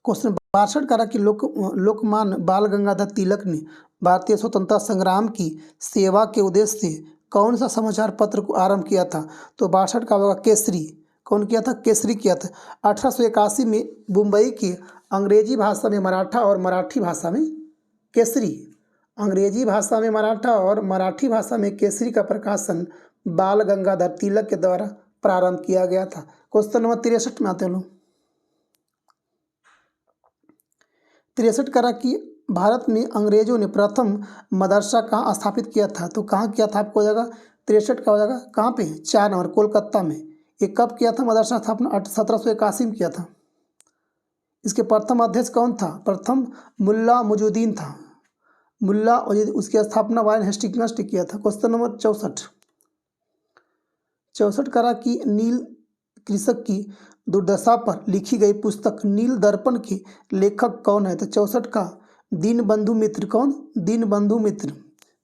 क्वेश्चन 62 करा कि लोकमान्य बाल गंगाधर तिलक ने भारतीय स्वतंत्रता संग्राम की सेवा के उद्देश्य से कौन सा समाचार पत्र को आरंभ किया था? तो 62 का होगा केसरी। कौन किया था? केसरी किया था। 1881 में मुंबई के अंग्रेजी भाषा में मराठा और मराठी भाषा में केसरी, अंग्रेजी भाषा में मराठा और मराठी भाषा में केसरी का प्रकाशन बाल गंगाधर तिलक के द्वारा प्रारंभ किया गया था। क्वेश्चन नंबर 63 में आते हैं लोग। 63 करा कि भारत में अंग्रेजों ने प्रथम मदरसा कहाँ स्थापित किया था? तो कहाँ किया था? आपको हो जाएगा 63 का हो जाएगा कहाँ पे? 4 नंबर कोलकाता में। ये कब किया था मदरसा स्थापना? 1781 में किया था। इसके प्रथम अध्यक्ष कौन था? प्रथम मुल्ला मुजुद्दीन था। मुल्ला, उसकी स्थापना वारेन हेस्टिंग्स ने किया था। क्वेश्चन नंबर 64 करा कि नील कृषक की दुर्दशा पर लिखी गई पुस्तक नील दर्पण के लेखक कौन है? तो 64 का दीनबंधु मित्र। कौन? दीनबंधु मित्र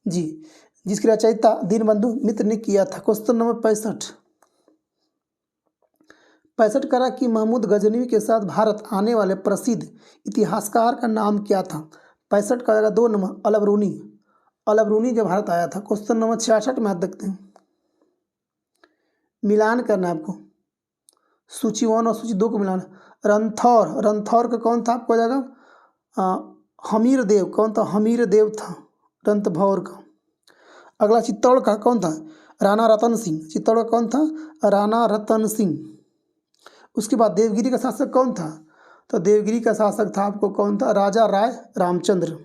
जी, जिसकी रचयिता दीनबंधु मित्र ने किया था। Question number 65। 65 करा कि महमूद गजनवी के साथ भारत आने वाले प्रसिद्ध इतिहासकार का नाम क्या था? 65 का 2 नंबर अलबरूनी। अलबरूनी जब भारत आया था। क्वेश्चन नंबर 66 में आप देखते हैं, मिलान करना है आपको, सूची 1 और सूची 2 को मिलाना। रणथौर, रणथौर का कौन था? आपको जाएगा हमीर देव। कौन था? हमीर देव था रणथंभौर का। अगला चित्तौड़ का कौन था? राणा रतन सिंह। चित्तौड़ का कौन था? राणा रतन सिंह। उसके बाद देवगिरी का शासक कौन था? तो देवगिरी का शासक था आपको कौन था? राजा राय रामचंद्र।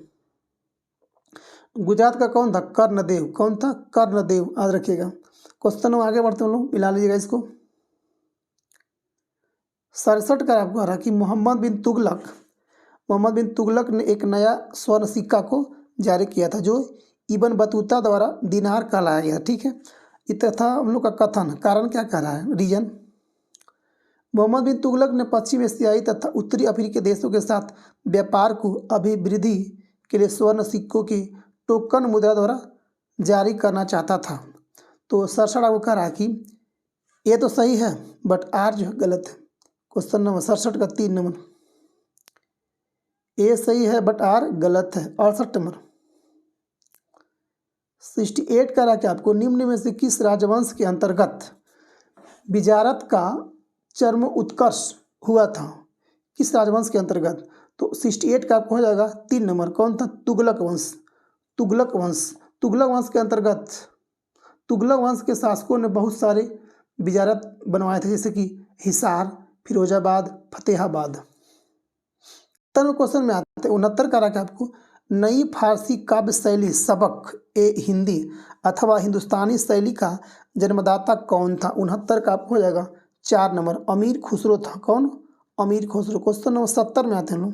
गुजरात का कौन था? कर्णदेव। कौन था? कर्णदेव, याद रखिएगा। क्वेश्चन हम आगे बढ़ते हैं, लोग मिला लीजिएगा इसको। 67 का आपको आ रहा कि मोहम्मद बिन तुगलक ने एक नया स्वर्ण सिक्का को जारी किया था, जो इब्न बतूता द्वारा दिनार कहलाया गया। ठीक है, इतना था हम लोग का कथन। कारण क्या कह रहा है? रीजन। मोहम्मद बिन तुगलक ने पश्चिम एशियाई तथा उत्तरी अफ्रीकी देशों के साथ व्यापार को अभिवृद्धि के लिए स्वर्ण सिक्कों की टोकन मुद्रा द्वारा जारी करना चाहता था। तो 67 आपको कह रहा है कि ये तो सही है बट आर जो है गलत है। क्वेश्चन नंबर 67 का 3 नंबर, ए सही है बट आर गलत है। 68 नंबर। 68 कह रहा कि आपको निम्न में से किस राजवंश के अंतर्गत विजारत का चरम उत्कर्ष हुआ था? किस राजवंश के अंतर्गत? तो 68 का आपको हो जाएगा 3 नंबर। कौन था? तुगलक वंश। तुगलक वंश। तुगलक वंश के अंतर्गत तुगलक वंश के शासकों ने बहुत सारे विजारत बनवाए थे, जैसे कि हिसार, फिरोजाबाद, फतेहाबाद। तब क्वेश्चन में आते हैं 69 का रखा आपको, नई फारसी काव्य शैली सबक ए हिंदी अथवा हिंदुस्तानी शैली का जन्मदाता कौन था? 69 का आपको हो जाएगा 4 नंबर, अमीर खुसरो था। कौन? अमीर खुसरो। क्वेश्चन नंबर 70 में आते हैं लोग।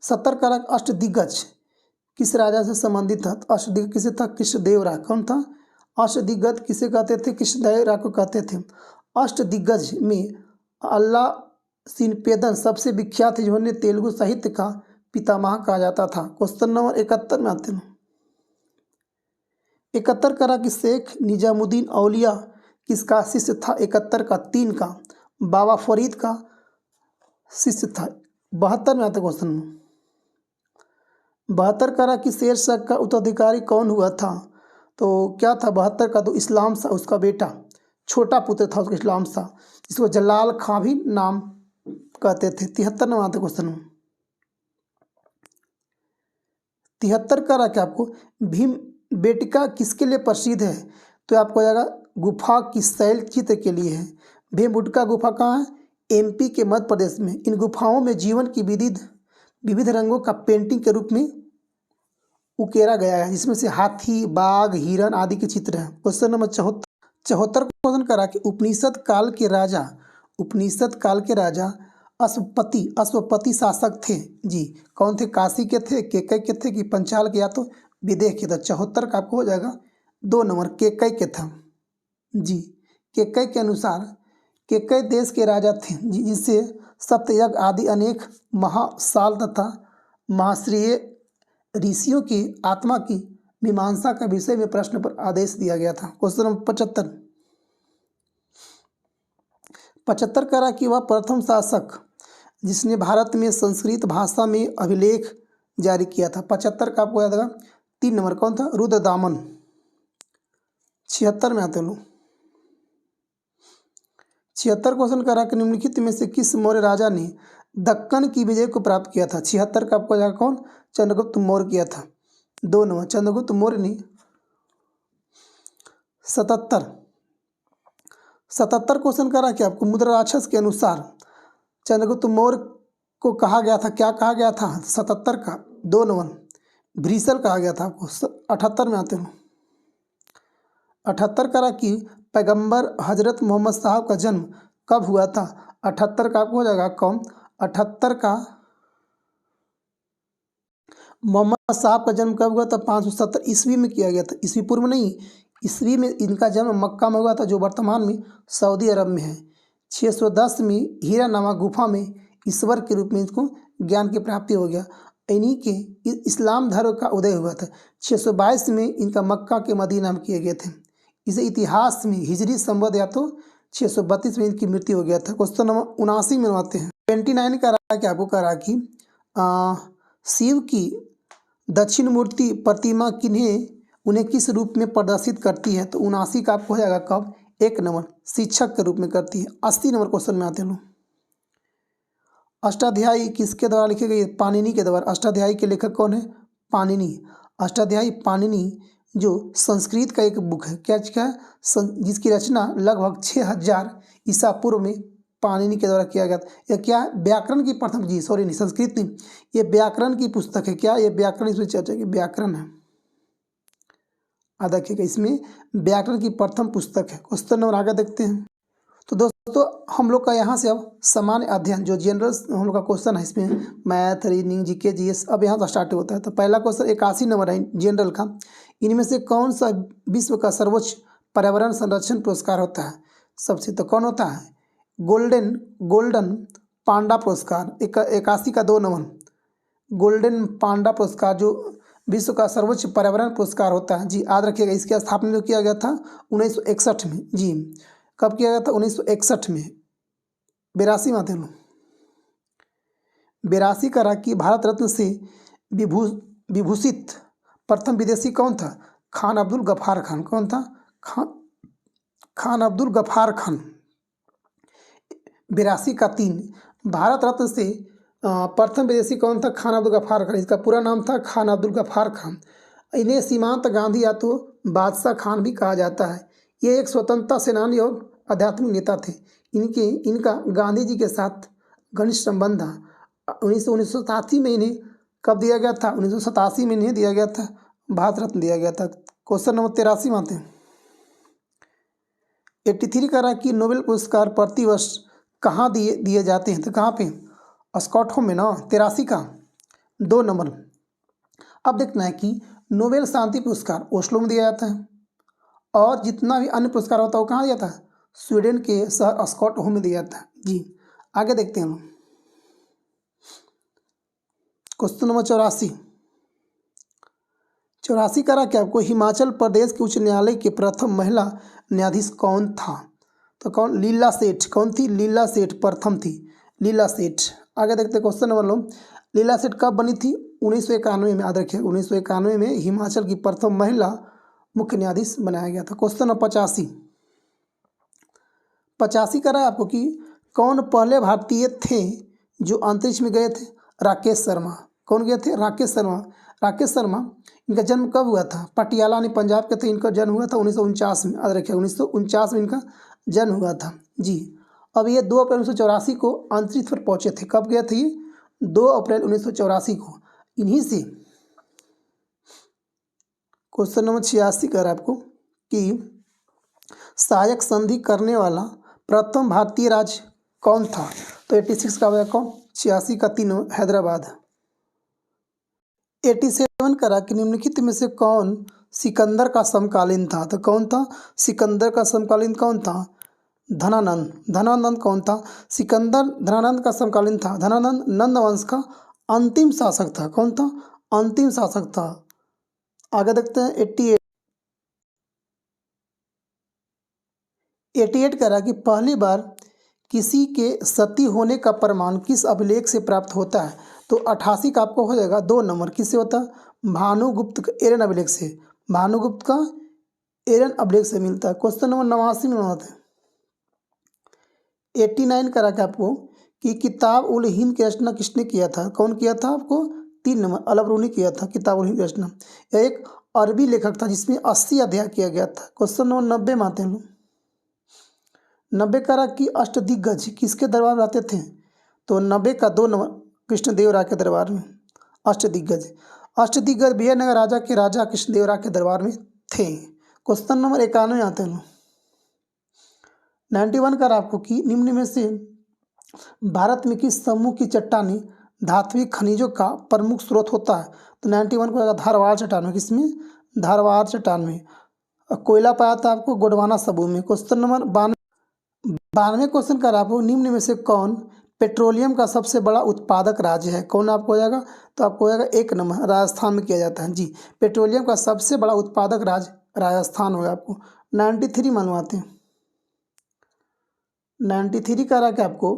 70 का रख अष्टदिग्गज किस राजा से संबंधित था? तो अष्टदिग्गज किसे था? कृष्णदेव राय। कौन था? अष्टदिग्गज किसे कहते थे? कृष्णदेव राय को कहते थे। अष्टदिग्गज में अल्लाह सिनपेदन सबसे विख्यात है, जिन्होंने तेलुगु साहित्य का पितामह कहा जाता था। क्वेश्चन नंबर 71 में आते हैं। 71 करा कि शेख निजामुद्दीन औलिया किसका शिष्य था? 71 का 3 का बाबा फरीद का शिष्य था। 72 में आता क्वेश्चन में 72 करा कि शेर शाह का उत्तराधिकारी कौन हुआ था? तो क्या था 72 का? तो इस्लाम शाह, उसका बेटा, छोटा पुत्र था उसका इस्लाम शाह, जिसको जलाल खां भी नाम कहते थे। 73 में आते क्वेश्चन में 73 करा कि आपको भीम बेटिका किसके लिए प्रसिद्ध है? तो आपको हो जाएगा गुफा की शैल चित्र के लिए है। भीमबेटका गुफा कहाँ है? एमपी के मध्य प्रदेश में। इन गुफाओं में जीवन की विविध रंगों का पेंटिंग के रूप में उकेरा गया है, जिसमें से हाथी, बाघ, हिरण आदि के चित्र हैं। क्वेश्चन नंबर 74 क्वेश्चन करा कि उपनिषद काल के राजा अश्वपति शासक थे जी। कौन थे? काशी के थे, केकई के थे कि पंचाल के, या तो विदेह के? तो 74 का आपको हो जाएगा 2 नंबर, केकई के था जी। केकई के अनुसार केकई देश के राजा थे जी, जिससे सत्ययज्ञ आदि अनेक महासाल तथा महाश्रेय ऋषियों की आत्मा की मीमांसा का विषय में प्रश्न पर आदेश दिया गया था। क्वेश्चन नंबर 75 करा कि वह प्रथम शासक जिसने भारत में संस्कृत भाषा में अभिलेख जारी किया था। 75 का आपको याद होगा 3 नंबर। कौन था? रुद्रदामन। 76 में आते हैं लोग। 76 क्वेश्चन करा कि निम्नलिखित में से किस मौर्य राजा ने दक्कन की विजय को प्राप्त किया था? 76 का आपको जाएगा कौन? चंद्रगुप्त मौर्य किया था। 2 नंबर, चंद्रगुप्त मौर्य ने। 77 क्वेश्चन करा कि आपको मुद्रा राक्षस के अनुसार चंद्रगुप्त मौर्य को कहा गया था, क्या कहा गया था? 77 का 2 नंबर भ्रीसल कहा गया था आपको। 78 में आते हैं। 78 करा कि पैगंबर हजरत मोहम्मद साहब का जन्म कब हुआ था? 78 का आपको हो जाएगा कौन? 78 का मोहम्मद साहब का जन्म कब हुआ था? 570 ईस्वी में किया गया था। ईस्वी पूर्व नहीं, ईस्वी में इनका जन्म मक्का में हुआ था, जो वर्तमान में सऊदी अरब में है। 610 में हीरा नामा गुफा में ईश्वर के रूप में इसको ज्ञान की प्राप्ति हो गया। इन्हीं के इस्लाम धर्म का उदय हुआ था। 622 में इनका मक्का के मदीना में किए गए थे। इसे इतिहास में हिजरी संवत या तो 632 में इनकी मृत्यु हो गया था। क्वेश्चन नंबर 79 में आते हैं। 29 का रहा कि आपको करा कि शिव की दक्षिण मूर्ति प्रतिमा उन्हें किस रूप में प्रदर्शित करती है? तो 79 का आपको हो जाएगा कब? 1 नंबर शिक्षक के रूप में करती है। 80 नंबर क्वेश्चन में आते हैं। अष्टाध्यायी किसके द्वारा लिखे गए? पाणिनि के द्वारा। अष्टाध्यायी के लेखक कौन है? पाणिनि। अष्टाध्यायी पाणिनि जो संस्कृत का एक बुक है, क्या है, जिसकी रचना लगभग 6000 ईसा पूर्व में पाणिनि के द्वारा किया गया था। यह क्या है? व्याकरण की प्रथम, जी सॉरी नहीं, संस्कृत नहीं, ये व्याकरण की पुस्तक है। क्या ये व्याकरण, इसमें चर्चा की व्याकरण है, देखिएगा इसमें व्याकरण की प्रथम पुस्तक है। क्वेश्चन नंबर आगे देखते हैं। तो दोस्तों हम लोग का यहाँ से अब सामान्य अध्ययन जो जनरल हम लोग का क्वेश्चन है, इसमें मैथ, रीजनिंग, जीके, जीएस अब यहाँ से स्टार्ट होता है। तो पहला क्वेश्चन 81 नंबर है जनरल का। इनमें से कौन सा विश्व का सर्वोच्च पर्यावरण संरक्षण पुरस्कार होता है? सबसे तो कौन होता है? गोल्डन पांडा पुरस्कार। 81 का 2 नंबर गोल्डन पांडा पुरस्कार जो विश्व का सर्वोच्च पर्यावरण पुरस्कार होता है। जी याद रखिएगा, इसकी स्थापना जो किया गया था 1961 में। जी कब किया गया था? 1961 में। 82 में आते हैं। 82 का रहा कि भारत रत्न से विभूषित प्रथम विदेशी कौन था? खान अब्दुल गफ्फार खान। कौन था? खान अब्दुल गफ्फार खान। 82 का 3 भारत रत्न से प्रथम विदेशी कौन था? खान अब्दुल गफ्फार खान। इसका पूरा नाम था खान अब्दुल गफ्फार खान। इन्हें सीमांत गांधी या तो बादशाह खान भी कहा जाता है। ये एक स्वतंत्रता सेनानी और आध्यात्मिक नेता थे। इनका गांधी जी के साथ घनिष्ठ संबंध था। 1987 में इन्हें कब दिया गया था? 1987 में इन्हें दिया गया था भारत रत्न दिया गया था। क्वेश्चन नंबर 83 में आते हैं। 83 का रहा कि नोबेल पुरस्कार प्रतिवर्ष कहाँ दिए जाते हैं? तो कहाँ पे? स्कॉटहोम में ना। 83 का 2 नंबर। अब देखना है कि नोबेल शांति पुरस्कार ओस्लो में दिया जाता है, और जितना भी अन्य पुरस्कार होता है वो कहाँ दिया जाता है? स्वीडन के शहर स्कॉटहोम में दिया जाता है। जी आगे देखते हैं हम। क्वेश्चन नंबर 84 का रहा कि आपको हिमाचल प्रदेश के उच्च न्यायालय के प्रथम महिला न्यायाधीश कौन था? तो कौन? लीला सेठ। कौन थी? लीला सेठ प्रथम थी, लीला सेठ। आगे देखते हैं क्वेश्चन नंबर 9। लीला सेठ कब बनी थी? 1991 में। याद रखिए 1991 में हिमाचल की प्रथम महिला मुख्य न्यायाधीश बनाया गया था। क्वेश्चन नंबर 85 का रहा आपको कि कौन पहले भारतीय थे जो अंतरिक्ष में गए थे? राकेश शर्मा। कौन गए थे? राकेश शर्मा। इनका जन्म कब हुआ था? पटियाला ने पंजाब के थे। इनका जन्म हुआ था 1949 में। याद रखिए 1949 में इनका जन्म हुआ था। जी अब ये 2 अप्रैल 1984 को अंतरिक्ष पर पहुंचे थे। कब गए थे ये? 2 अप्रैल 1984 को। इन्हीं से क्वेश्चन नंबर 86 कर आपको कि सहायक संधि करने वाला प्रथम भारतीय राज्य कौन था? तो 86 का होगा कौन? 86 का 3 हैदराबाद। 87 करा कि निम्नलिखित में से कौन सिकंदर का समकालीन था? तो कौन था सिकंदर का समकालीन? कौन था? धनानंद कौन था? सिकंदर धनानंद का समकालीन था। धनानंद नंद वंश का अंतिम शासक था। कौन था? अंतिम शासक था। आगे देखते हैं 88 करा कि पहली बार किसी के सती होने का प्रमाण किस अभिलेख से प्राप्त होता है? तो 88 का आपको हो जाएगा 2 नंबर। किससे होता है? भानुगुप्त का एरन अभिलेख से। भानुगुप्त का एरन अभिलेख से मिलता है। क्वेश्चन नंबर 89 में आते हैं। 89 करा कि आपको कि किताब उल हिंद की रचना किसने किया था? कौन किया था? आपको 3 नंबर अल बरूनी किया था किताब उल हिंद की रचना। यह एक अरबी लेखक था जिसमें 80 अध्याय किया गया था। क्वेश्चन नंबर 90 में आते हैं। 90 करा कि अष्टदिग्गज किसके दरबार में आते थे? तो 90 का 2 नंबर कृष्णदेव राय के दरबार में। अष्टदिग्गज विजयनगर राजा के राजा कृष्णदेव राय के दरबार में थे। क्वेश्चन नंबर 91 आते हैं। 91 का आपको कि निम्न में से भारत में किस समूह की चट्टानें धात्विक खनिजों का प्रमुख स्रोत होता है? तो 91 को धारवाड़ चट्टान में। किसमें? धारवाड़ चट्टान में। कोयला पाया था आपको गोंडवाना समूह में। क्वेश्चन नंबर 92 क्वेश्चन कर आपको, निम्न में से कौन पेट्रोलियम का सबसे बड़ा उत्पादक राज्य है? कौन आपको हो जाएगा? तो आपको हो जाएगा 1 नंबर, राजस्थान में किया जाता है जी। पेट्रोलियम का सबसे बड़ा उत्पादक राज्य राजस्थान होगा आपको। 93 मनवाते हैं। 93 कह रहा है कि आपको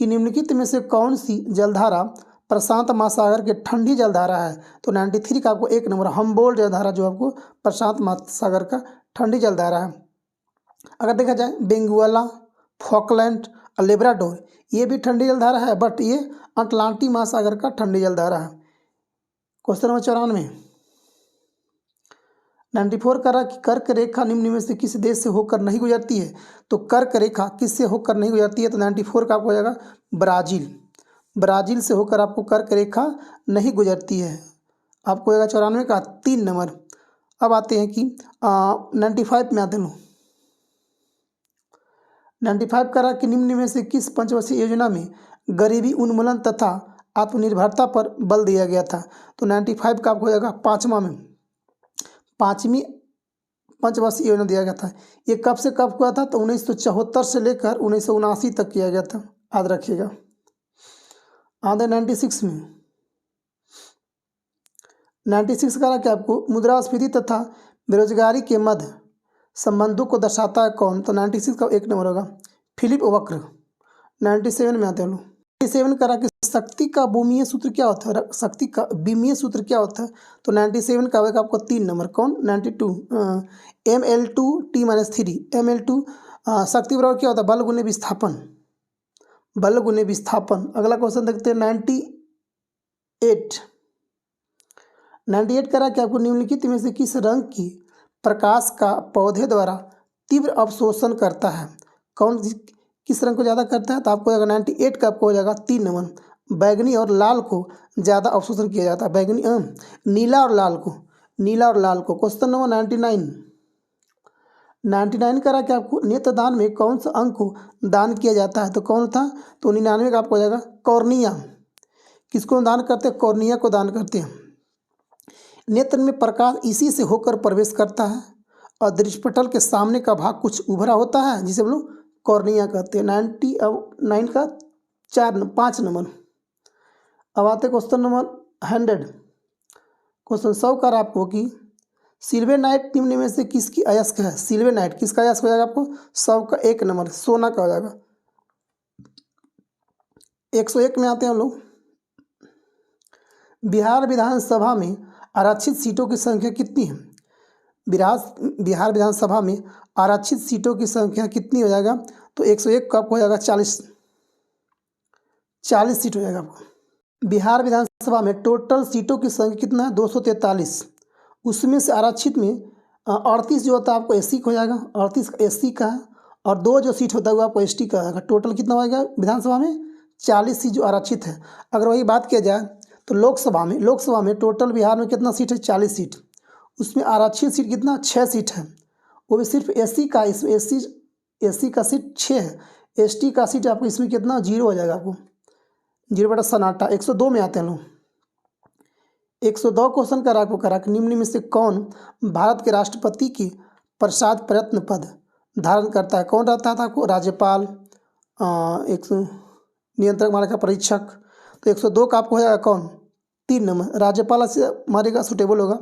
कि निम्नलिखित में से कौन सी जलधारा प्रशांत महासागर के ठंडी जलधारा है? तो 93 का आपको 1 नंबर हम्बोल्ट जलधारा जो आपको प्रशांत महासागर का ठंडी जलधारा है। अगर देखा जाए बेंगुएला, फॉकलैंड और लेब्राडोर ये भी ठंडी जलधारा है, बट ये अटलांटिक महासागर का ठंडी जलधारा है। क्वेश्चन नंबर 94 94 कह रहा कि कर्क रेखा निम्न में से किस देश से होकर नहीं गुजरती है? तो कर्क रेखा किससे होकर नहीं गुजरती है? तो 94 का आपको हो जाएगा ब्राज़ील। ब्राज़ील से होकर आपको कर्क रेखा नहीं गुजरती है। आपको होगा 94 का 3 नंबर। अब आते हैं कि 95 में आते हैं। 95 कह रहा कि निम्न में से किस पंचवर्षीय योजना में गरीबी उन्मूलन तथा आत्मनिर्भरता पर बल दिया गया था? तो 95 का आपको हो जाएगा 5वां में, 5वीं पंचवर्षीय योजना दिया गया था। ये कब से कब हुआ था? तो 1974 से लेकर 1979 तक किया गया था, याद रखिएगा। आधे 96 में 96 कह रहा कि आपको मुद्रास्फीति तथा बेरोजगारी के मध्य संबंधों को दर्शाता है कौन? तो 96 का 1 नंबर होगा फिलिप वक्र। 97 में आते हैं लोग। 97 करा कि शक्ति का भूमीय सूत्र क्या होता है? शक्ति का विमीय सूत्र क्या होता है? तो 97 का होगा आपको 3 नंबर। कौन? 92 ML2T-3 ML2 शक्ति बराबर क्या होता है? बल गुने विस्थापन, बल गुने विस्थापन। अगला क्वेश्चन देखते हैं 98 करा कि आपको निम्नलिखित में से किस रंग की प्रकाश का पौधे द्वारा तीव्र अवशोषण करता है? कौन किस रंग को ज़्यादा करता है? तो आपको हो जाएगा 98 का आपको हो जाएगा 3 नंबर बैगनी और लाल को ज़्यादा अवशोषण किया जाता है। बैगनी नीला और लाल को, नीला और लाल को। क्वेश्चन नंबर 99 करा कि आपको नेत्रदान में कौन सा अंग को दान किया जाता है? तो कौन था? तो 99 का आपको हो जाएगा कॉर्निया। किसको दान करते हैं? कॉर्निया को दान करते हैं। नेत्र में प्रकाश इसी से होकर प्रवेश करता है और दृष्टिपटल के सामने का भाग कुछ उभरा होता है जिसे हम लोग कॉर्निया कहते हैं। 99 का 5 नंबर। अब आते क्वेश्चन नंबर 100। क्वेश्चन 100 कर आपको कि सिल्वेनाइट निम्न में से किसकी अयस्क है? सिल्वेनाइट किसका अयस्क हो जाएगा? आपको 100 का 1 नंबर सोना का हो जाएगा। 101 में आते हैं हम लोग। बिहार विधानसभा में आरक्षित सीटों की संख्या कितनी है? बिहार विधानसभा में आरक्षित सीटों की संख्या कितनी हो जाएगा? तो 101 का आपको हो जाएगा 40 सीट हो जाएगा आपको। बिहार विधानसभा में टोटल सीटों की संख्या कितना है? 243। उसमें से आरक्षित में 38 जो होता है आपको एससी का हो जाएगा, 38 एससी का है, और 2 जो सीट होता है वो आपको एसटी का आएगा। टोटल कितना होगा विधानसभा में? 40 सीट जो आरक्षित है। अगर वही बात किया जाए तो लोकसभा में टोटल बिहार में कितना सीट है? 40 सीट। उसमें आरक्षित सीट कितना? 6 सीट है, वो भी सिर्फ एससी का। इसमें एससी का सीट 6 है, एसटी का सीट आपको इसमें कितना? 0 हो जाएगा आपको, 0 बटा सन्नाटा। 102 में आते हैं लोग। 102 क्वेश्चन का आपको करा कि निम्न में से कौन भारत के राष्ट्रपति के प्रसाद प्रयत्न पद धारण करता है? कौन रहता था आपको? राज्यपाल, नियंत्रक मार्ग का परीक्षक। तो 102 का आपको हो जाएगा कौन? 3 नंबर राज्यपाल से हमारे सूटेबल होगा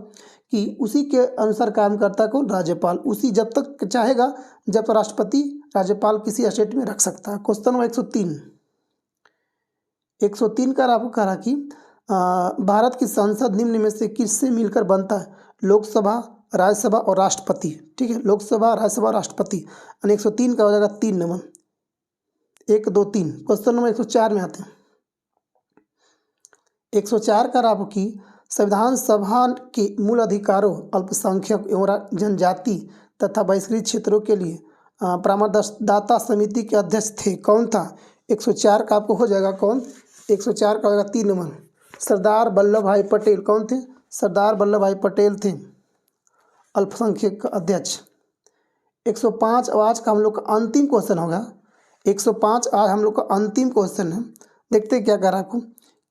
कि उसी के अनुसार काम करता है कौन? राज्यपाल। उसी जब तक चाहेगा जब तक राष्ट्रपति राज्यपाल किसी स्टेट में रख सकता है। क्वेश्चन नंबर 103 का आपको कहा कि भारत की संसद निम्न में से किससे मिलकर बनता है? लोकसभा, राज्यसभा और राष्ट्रपति। ठीक है, लोकसभा, राज्यसभा, राष्ट्रपति। 103 का हो जाएगा 3 नंबर। 1 2 3। क्वेश्चन नंबर 104 में आते हैं। 104 का आपको कि संविधान सभा के मूल अधिकारों, अल्पसंख्यक एवं जनजाति तथा बहिष्कृत क्षेत्रों के लिए परामर्शदाता समिति के अध्यक्ष थे। कौन था? 104 का आपको हो जाएगा कौन? 104 का होगा 3 नंबर सरदार वल्लभ भाई पटेल। कौन थे? सरदार वल्लभ भाई पटेल थे अल्पसंख्यक अध्यक्ष। 105 आज का हम लोग का अंतिम क्वेश्चन होगा। 105 आज हम लोग का अंतिम क्वेश्चन है। देखते क्या कह रहा है आपको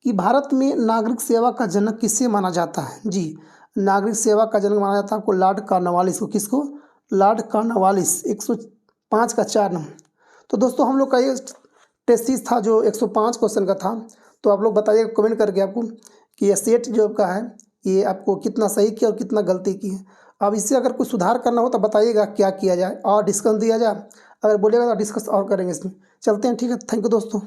कि भारत में नागरिक सेवा का जनक किसे माना जाता है? जी, नागरिक सेवा का जनक माना जाता है आपको लॉर्ड कॉर्नवालिस को। किसको? लॉर्ड कॉर्नवालिस 105 का 4 नंबर। तो दोस्तों हम लोग का ये टेस्ट सीरीज था जो 105 क्वेश्चन का था। तो आप लोग बताइएगा कमेंट करके आपको कि ये सेट जो आपका है ये आपको कितना सही किया और कितना गलती की है। अब इससे अगर कुछ सुधार करना हो तो बताइएगा क्या किया जाए और डिस्कस दिया जाए। अगर बोलिएगा तो डिस्कस और करेंगे इसमें। चलते हैं, ठीक है। थैंक यू दोस्तों।